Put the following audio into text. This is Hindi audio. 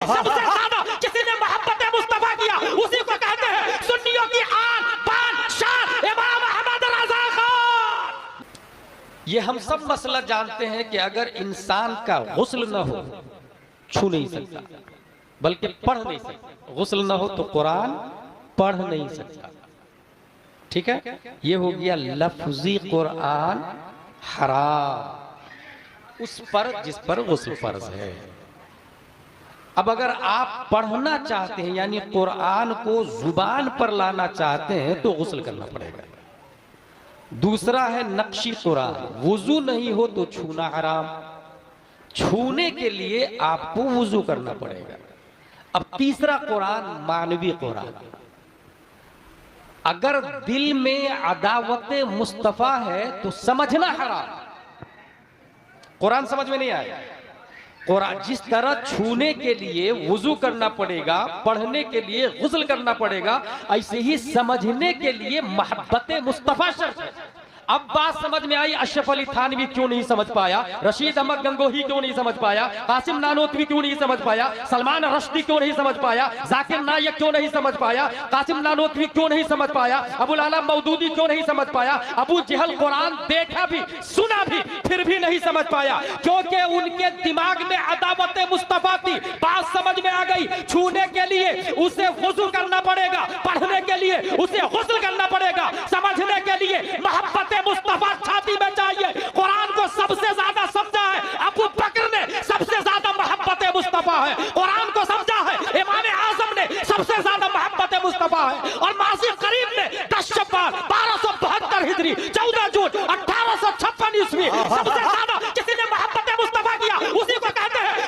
सबसे ज्यादा किसी ने मोहब्बत मुस्तफा किया उसी को कहते हैं सुन्नियों की आन बान शान इमाम अहमद रज़ा खान। ये हम सब मसला जानते हैं कि अगर इंसान का गुस्ल न हो छू नहीं सकता, बल्कि पढ़ नहीं सकता। गुस्ल न हो तो कुरान पढ़ नहीं सकता। ठीक है, ये हो गया लफ्जी कुरान हराम उस पर जिस पर गुस्ल फर्ज है। अब अगर आप पढ़ना चाहते हैं यानी कुरान को जुबान पर लाना चाहते हैं तो गुस्ल करना पड़ेगा। दूसरा है नक्शी कुरान, वुजू नहीं हो तो छूना हराम, छूने के लिए आपको वुजू करना पड़ेगा। अब तीसरा कुरान मानवी कुरान, अगर दिल में अदावत मुस्तफा है तो समझना हराम। कुरान समझ में नहीं आया, कुरान जिस तरह छूने के लिए वुजू करना पड़ेगा, पढ़ने के लिए गुस्ल करना पड़ेगा, ऐसे ही समझने के लिए मोहब्बत मुस्तफा शर्त है। अब बात समझ में आई, अशरफ अली थानवी क्यों नहीं समझ पाया, रशीद अहमद गंगोही क्यों नहीं समझ पाया, कासिम नानोतवी क्यों नहीं समझ पाया, सलमान रश्दी क्यों नहीं समझ पाया, जाकिर नायक क्यों नहीं समझ पाया, कासिम नानोतवी क्यों नहीं समझ पाया, अबुल आला मौदूदी क्यों नहीं समझ पाया, अबू जहल कुरान देखा भी सुना भी फिर भी नहीं समझ पाया, क्योंकि उनके दिमाग में अदावत मुस्तफा थी। बात समझ में आ गई, छूने के लिए उसे गुस्ल करना पड़ेगा, पढ़ने के लिए उसे गुस्ल करना पड़ेगा, समझने के लिए मोहब्बत मुस्तफा छाती में चाहिए। कुरान को सबसे ज्यादा समझा है अबू बकर ने, सबसे ज्यादा मोहब्बत मुस्तफा है। कुरान को समझा है इमाम आजम ने, सबसे ज्यादा मोहब्बत मुस्तफा है। और मासी करीम ने 10 शव्वाल 1272 हिजरी 14 जून 1856 ईस्वी सबसे ज्यादा किसी ने मोहब्बत मुस्तफा किया उसी को कहते हैं